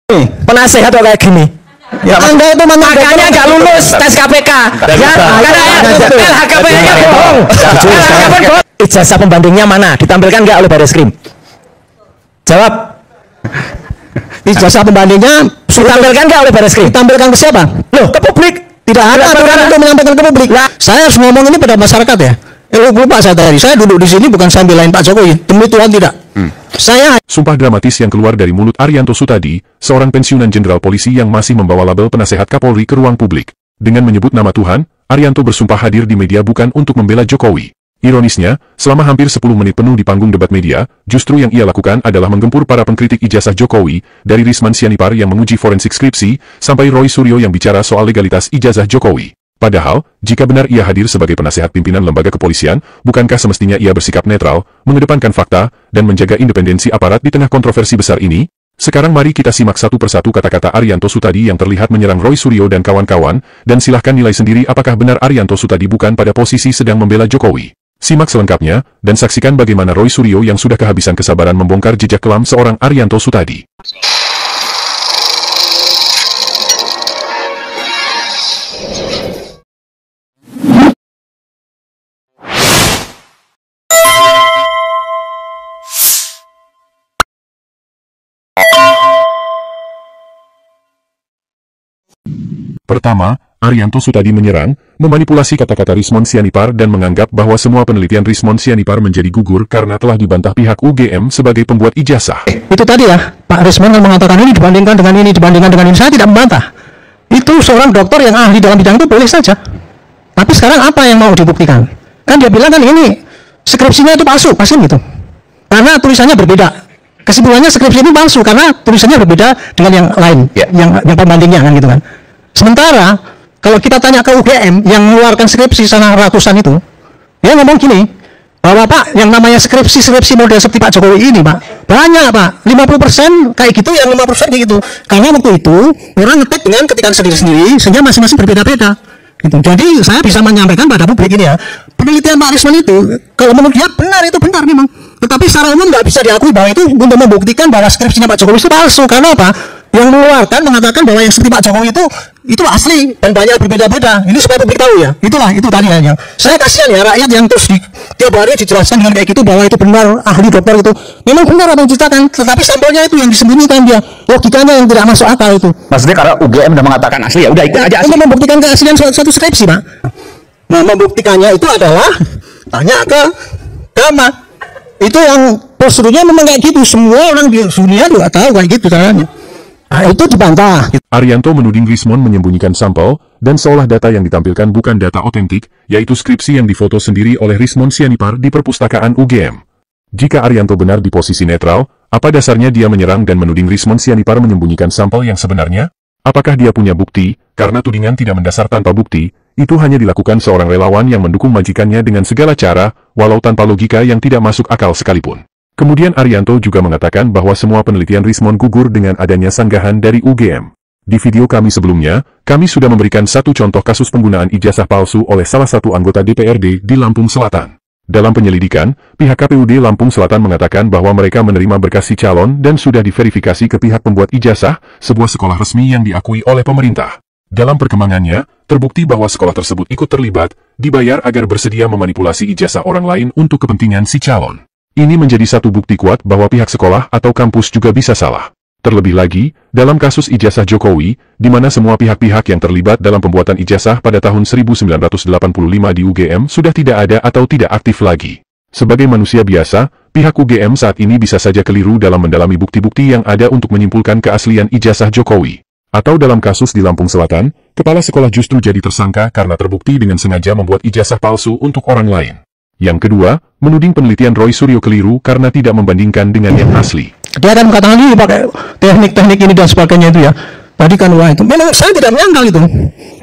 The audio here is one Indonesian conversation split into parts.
penasehat kok kayak gini. Ya, Anda itu makanya nggak lulus tes KPK. Ya, karena LHKPN-nya bohong. LHKPN bohong. Ijazah pembandingnya mana? Ditampilkan nggak oleh Bareskrim? Jawab. Ijazah pembandingnya ditampilkan nggak oleh Bareskrim? Ditampilkan ke siapa? Loh, ke publik. Tidak ada aturan untuk menyampaikan ke publik. Saya harus ngomong ini pada masyarakat ya. Lupa saya tadi. Saya duduk di sini bukan saya belain Pak Jokowi. Demi Tuhan tidak. Sumpah dramatis yang keluar dari mulut Arianto Sutadi, seorang pensiunan jenderal polisi yang masih membawa label penasehat Kapolri ke ruang publik. Dengan menyebut nama Tuhan, Arianto bersumpah hadir di media bukan untuk membela Jokowi. Ironisnya, selama hampir 10 menit penuh di panggung debat media, justru yang ia lakukan adalah menggempur para pengkritik ijazah Jokowi, dari Risman Sianipar yang menguji forensik skripsi, sampai Roy Suryo yang bicara soal legalitas ijazah Jokowi. Padahal, jika benar ia hadir sebagai penasehat pimpinan lembaga kepolisian, bukankah semestinya ia bersikap netral, mengedepankan fakta, dan menjaga independensi aparat di tengah kontroversi besar ini? Sekarang mari kita simak satu persatu kata-kata Arianto Sutadi yang terlihat menyerang Roy Suryo dan kawan-kawan, dan silahkan nilai sendiri apakah benar Arianto Sutadi bukan pada posisi sedang membela Jokowi. Simak selengkapnya, dan saksikan bagaimana Roy Suryo yang sudah kehabisan kesabaran membongkar jejak kelam seorang Arianto Sutadi. Pertama, Arianto Sutadi menyerang, memanipulasi kata-kata Rismon Sianipar dan menganggap bahwa semua penelitian Rismon Sianipar menjadi gugur karena telah dibantah pihak UGM sebagai pembuat ijazah. Itu tadi ya, Pak Rismon kan mengatakan ini dibandingkan dengan ini, dibandingkan dengan ini. Saya tidak membantah. Itu seorang dokter yang ahli dalam bidang itu boleh saja. Tapi sekarang apa yang mau dibuktikan? Kan dia bilang kan ini skripsinya itu palsu, pasti gitu. Karena tulisannya berbeda. Kesimpulannya skripsi ini palsu karena tulisannya berbeda dengan yang lain, yang pembandingnya kan gitu kan. Sementara kalau kita tanya ke UGM yang mengeluarkan skripsi sana ratusan itu, dia ngomong gini, bahwa Pak yang namanya skripsi model seperti Pak Jokowi ini Pak, banyak Pak, 50% kayak gitu, yang 50% kayak gitu. Karena waktu itu orang ngetik dengan ketikan sendiri-sendiri, sehingga masing-masing berbeda-beda. Gitu. Jadi saya bisa menyampaikan pada publik ini ya, penelitian Pak Rismon itu, kalau menurut dia benar, itu benar memang. Tetapi secara umum nggak bisa diakui bahwa itu untuk membuktikan bahwa skripsinya Pak Jokowi itu palsu. Karena apa? Yang mengeluarkan mengatakan bahwa yang seperti Pak Jokowi itu asli dan banyak berbeda-beda. Ini supaya publik tahu ya. Itulah, itu tadi hanya. Saya kasihan ya rakyat yang terus tiap hari dijelaskan dengan kayak gitu bahwa itu benar, ahli dokter itu. Memang benar apa yang diceritakan, tetapi sampelnya itu yang disembunyikan dia. Logikanya yang tidak masuk akal itu. Maksudnya karena UGM sudah mengatakan asli ya udah ikut aja asli. Untuk membuktikan keaslian suatu skripsi, Pak. Nah, membuktikannya itu adalah tanya ke Gama. Itu yang prosedurnya memang kayak gitu. Semua orang di dunia juga tahu kayak gitu caranya. Nah, itu dibantah. Arianto menuding Rismon menyembunyikan sampel, dan seolah data yang ditampilkan bukan data otentik, yaitu skripsi yang difoto sendiri oleh Rismon Sianipar di perpustakaan UGM. Jika Arianto benar di posisi netral, apa dasarnya dia menyerang dan menuding Rismon Sianipar menyembunyikan sampel yang sebenarnya? Apakah dia punya bukti? Karena tudingan tidak mendasar tanpa bukti, itu hanya dilakukan seorang relawan yang mendukung majikannya dengan segala cara, walau tanpa logika yang tidak masuk akal sekalipun. Kemudian Arianto juga mengatakan bahwa semua penelitian Rismon gugur dengan adanya sanggahan dari UGM. Di video kami sebelumnya, kami sudah memberikan satu contoh kasus penggunaan ijazah palsu oleh salah satu anggota DPRD di Lampung Selatan. Dalam penyelidikan, pihak KPUD Lampung Selatan mengatakan bahwa mereka menerima berkas si calon dan sudah diverifikasi ke pihak pembuat ijazah, sebuah sekolah resmi yang diakui oleh pemerintah. Dalam perkembangannya, terbukti bahwa sekolah tersebut ikut terlibat, dibayar agar bersedia memanipulasi ijazah orang lain untuk kepentingan si calon. Ini menjadi satu bukti kuat bahwa pihak sekolah atau kampus juga bisa salah. Terlebih lagi, dalam kasus ijazah Jokowi, di mana semua pihak-pihak yang terlibat dalam pembuatan ijazah pada tahun 1985 di UGM sudah tidak ada atau tidak aktif lagi. Sebagai manusia biasa, pihak UGM saat ini bisa saja keliru dalam mendalami bukti-bukti yang ada untuk menyimpulkan keaslian ijazah Jokowi. Atau dalam kasus di Lampung Selatan, kepala sekolah justru jadi tersangka karena terbukti dengan sengaja membuat ijazah palsu untuk orang lain. Yang kedua, menuding penelitian Roy Suryo keliru karena tidak membandingkan dengan yang asli. Dia akan mengatakan ini pakai teknik-teknik ini dan sebagainya itu ya. Tadi kan wah itu. Memang saya tidak menyangkal itu.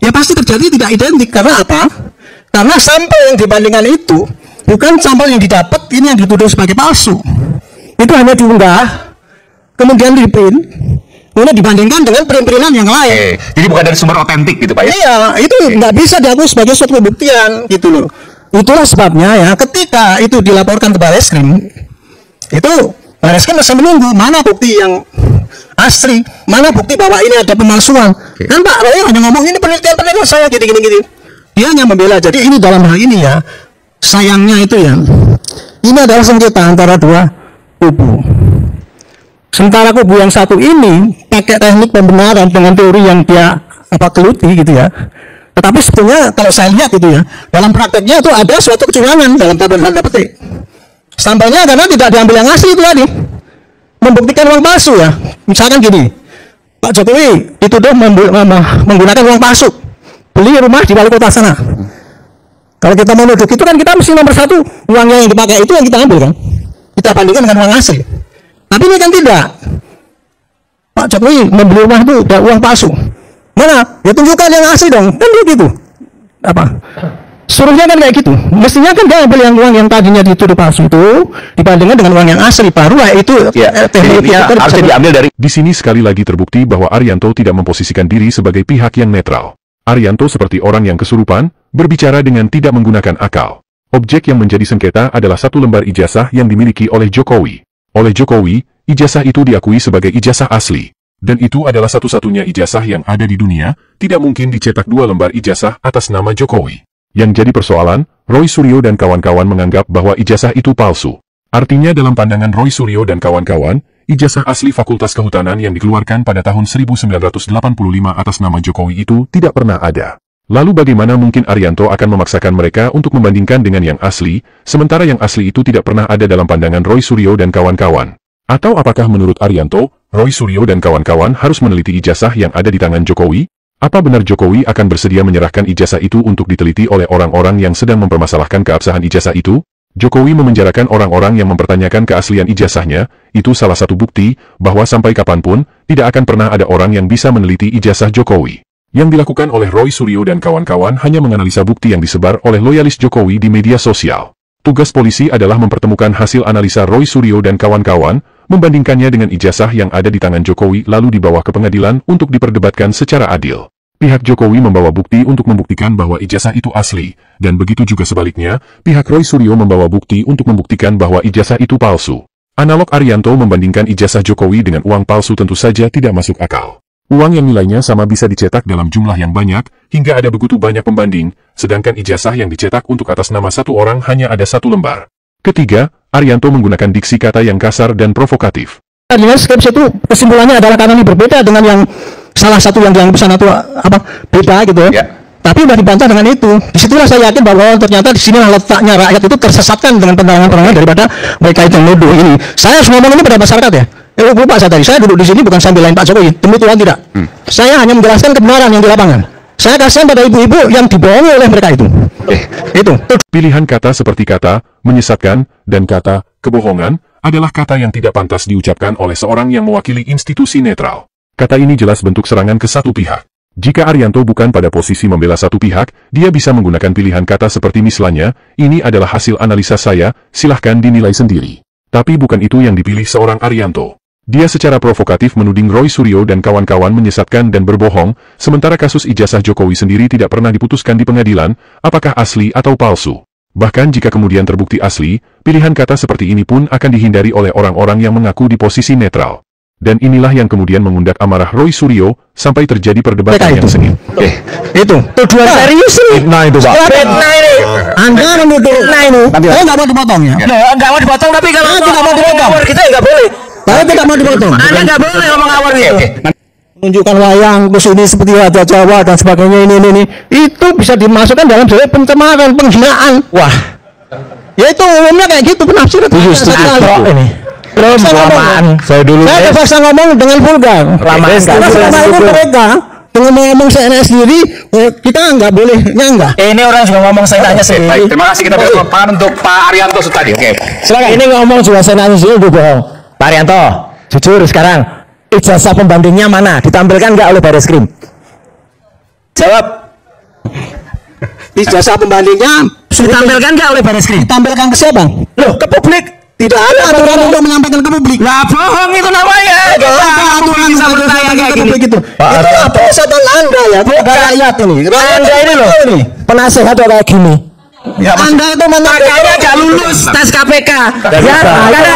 Ya pasti terjadi tidak identik. Karena apa? Karena sampel yang dibandingkan itu bukan sampel yang didapat, ini yang dituduh sebagai palsu. Itu hanya diunggah, kemudian diprint, kemudian dibandingkan dengan print-printan yang lain. Jadi bukan dari sumber otentik gitu Pak ya? Iya, itu nggak bisa diakui sebagai suatu pembuktian gitu loh. Itulah sebabnya ya ketika itu dilaporkan ke Bareskrim, itu Bareskrim masih menunggu mana bukti yang asli. Mana bukti bahwa ini ada pemalsuan? Kan Pak Roy hanya ngomong ini penelitian saya gini. Dia hanya membela. Jadi ini dalam hal ini ya, sayangnya itu ya, ini adalah sengketa antara dua kubu. Sementara kubu yang satu ini pakai teknik pembenaran dengan teori yang dia geluti gitu ya. Tetapi sebetulnya kalau saya lihat itu ya, dalam prakteknya itu ada suatu kecurangan dalam tanda petik. Sampelnya karena tidak diambil yang asli itu tadi, membuktikan uang palsu ya. Misalkan gini, Pak Jokowi dituduh menggunakan uang palsu, beli rumah di wali kota sana. Kalau kita mau nuduh itu kan kita mesti nomor satu, uangnya yang dipakai itu yang kita ambil kan, kita bandingkan dengan uang asli. Tapi ini kan tidak. Pak Jokowi membeli rumah itu udah uang palsu. Mana? Ya tunjukkan yang asli dong. Kan dia gitu. Apa? Suruhnya kan kayak gitu. Mestinya kan dia ambil yang uang yang tadinya dituduh palsu itu dibandingkan dengan uang yang asli, baru itu teknologi itu harus diambil dari. Di sini sekali lagi terbukti bahwa Arianto tidak memposisikan diri sebagai pihak yang netral. Arianto seperti orang yang kesurupan, berbicara dengan tidak menggunakan akal. Objek yang menjadi sengketa adalah satu lembar ijazah yang dimiliki oleh Jokowi. Oleh Jokowi, ijazah itu diakui sebagai ijazah asli. Dan itu adalah satu-satunya ijazah yang ada di dunia, tidak mungkin dicetak 2 lembar ijazah atas nama Jokowi. Yang jadi persoalan, Roy Suryo dan kawan-kawan menganggap bahwa ijazah itu palsu. Artinya dalam pandangan Roy Suryo dan kawan-kawan, ijazah asli Fakultas Kehutanan yang dikeluarkan pada tahun 1985 atas nama Jokowi itu tidak pernah ada. Lalu bagaimana mungkin Arianto akan memaksakan mereka untuk membandingkan dengan yang asli, sementara yang asli itu tidak pernah ada dalam pandangan Roy Suryo dan kawan-kawan? Atau apakah menurut Arianto, Roy Suryo dan kawan-kawan harus meneliti ijazah yang ada di tangan Jokowi? Apa benar Jokowi akan bersedia menyerahkan ijazah itu untuk diteliti oleh orang-orang yang sedang mempermasalahkan keabsahan ijazah itu? Jokowi memenjarakan orang-orang yang mempertanyakan keaslian ijazahnya, itu salah satu bukti bahwa sampai kapanpun, tidak akan pernah ada orang yang bisa meneliti ijazah Jokowi. Yang dilakukan oleh Roy Suryo dan kawan-kawan hanya menganalisa bukti yang disebar oleh loyalis Jokowi di media sosial. Tugas polisi adalah mempertemukan hasil analisa Roy Suryo dan kawan-kawan, membandingkannya dengan ijazah yang ada di tangan Jokowi lalu dibawa ke pengadilan untuk diperdebatkan secara adil. Pihak Jokowi membawa bukti untuk membuktikan bahwa ijazah itu asli, dan begitu juga sebaliknya, pihak Roy Suryo membawa bukti untuk membuktikan bahwa ijazah itu palsu. Analog Arianto membandingkan ijazah Jokowi dengan uang palsu tentu saja tidak masuk akal. Uang yang nilainya sama bisa dicetak dalam jumlah yang banyak, hingga ada begitu banyak pembanding, sedangkan ijazah yang dicetak untuk atas nama satu orang hanya ada 1 lembar. Ketiga, Arianto menggunakan diksi kata yang kasar dan provokatif. Dengan skripsi itu kesimpulannya adalah karena ini berbeda dengan yang salah satu yang sana itu beda gitu ya. Tapi sudah dibantah dengan itu. Disitulah saya yakin bahwa ternyata di sini letaknya rakyat itu tersesatkan dengan penerangan-penerangan daripada mereka itu yang nuduh ini. Saya harus ngomong ini pada masyarakat ya. Lupa saya tadi, saya duduk di sini bukan sambil lain Pak Jokowi, demi Tuhan tidak. Saya hanya menjelaskan kebenaran yang di lapangan. Saya kasihan pada ibu-ibu yang dibohongi oleh mereka itu. Itu. Pilihan kata seperti kata menyesatkan dan kata kebohongan adalah kata yang tidak pantas diucapkan oleh seorang yang mewakili institusi netral. Kata ini jelas bentuk serangan ke satu pihak. Jika Arianto bukan pada posisi membela satu pihak, dia bisa menggunakan pilihan kata seperti misalnya, ini adalah hasil analisa saya, silahkan dinilai sendiri. Tapi bukan itu yang dipilih seorang Arianto. Dia secara provokatif menuding Roy Suryo dan kawan-kawan menyesatkan dan berbohong, sementara kasus ijazah Jokowi sendiri tidak pernah diputuskan di pengadilan, apakah asli atau palsu. Bahkan jika kemudian terbukti asli, pilihan kata seperti ini pun akan dihindari oleh orang-orang yang mengaku di posisi netral. Dan inilah yang kemudian mengundang amarah Roy Suryo, sampai terjadi perdebatan yang sengit. Itu tuduhan serius nih. Nah itu Pak. Fitnah ini. Anda menuduh fitnah ini. Saya nggak mau dipotong ya. Nggak mau dipotong, tapi kalau tidak mau dipotong, kita nggak boleh. Saya tidak mau dipotong. Anda nggak boleh ngomong awal gitu. Menunjukkan wayang kesini seperti Raja Jawa dan sebagainya ini itu bisa dimasukkan dalam sebagai pencemaran, penghinaan. Wah, ya itu umumnya kayak gitu penafsiran. Ini. Saya terpaksa ngomong dengan vulgar. Selama ini mereka dengan ngomong seenaknya sendiri, kita nggak boleh nyanggah. Ini orang juga ngomong seenaknya sendiri. Baik, terima kasih kita beri kesempatan untuk Pak Arianto tadi. Oke. Silakan. Ini ngomong juga seenaknya sendiri udah bohong. Pak Arianto, jujur sekarang, ijazah pembandingnya mana? Ditampilkan nggak oleh Bareskrim? Jawab. Ijazah pembandingnya ditampilkan nggak oleh Bareskrim? Ditampilkan ke siapa? Loh, ke publik. Tidak ada aturan untuk menyampaikan ke publik. Lah bohong itu namanya. Aturan bisa bertanya kayak gini. Itu apa kesadaran Anda ya? Bukan rakyat ini. Anda ini loh, penasehat kayak gini. Anda itu Makanya nggak lulus tes KPK. Ya, karena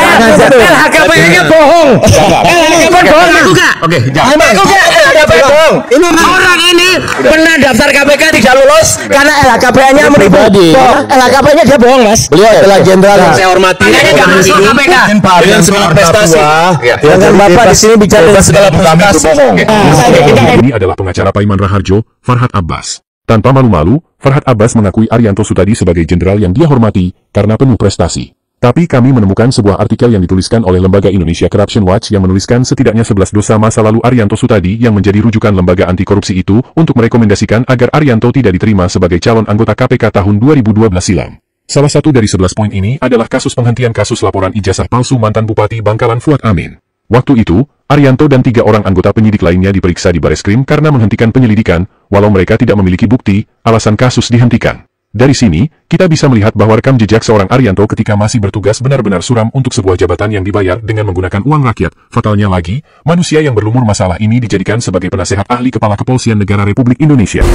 LHKPN-nya bohong. LHKPN bohong aku nggak? Oke, Aku nggak LHKPN bohong. Ini orang ini pernah daftar KPK tidak lulus karena LHKPN-nya menipu. LHKPN-nya dia bohong, Mas. Beliau adalah jenderal yang saya hormati. Makanya nggak masuk KPK. Dengan segala prestasi. Dengan Bapak di sini bicara dengan segala prestasi. Ini adalah pengacara Paiman Raharjo, Farhad Abbas. Tanpa malu-malu, Farhad Abbas mengakui Arianto Sutadi sebagai jenderal yang dia hormati karena penuh prestasi. Tapi kami menemukan sebuah artikel yang dituliskan oleh Lembaga Indonesia Corruption Watch yang menuliskan setidaknya 11 dosa masa lalu Arianto Sutadi yang menjadi rujukan lembaga anti korupsi itu untuk merekomendasikan agar Arianto tidak diterima sebagai calon anggota KPK tahun 2012 silam. Salah satu dari 11 poin ini adalah kasus penghentian kasus laporan ijazah palsu mantan Bupati Bangkalan Fuad Amin. Waktu itu, Arianto dan 3 orang anggota penyidik lainnya diperiksa di Bareskrim karena menghentikan penyelidikan, walau mereka tidak memiliki bukti, alasan kasus dihentikan. Dari sini, kita bisa melihat bahwa rekam jejak seorang Arianto ketika masih bertugas benar-benar suram untuk sebuah jabatan yang dibayar dengan menggunakan uang rakyat. Fatalnya lagi, manusia yang berlumur masalah ini dijadikan sebagai penasehat ahli Kepala Kepolisian Negara Republik Indonesia.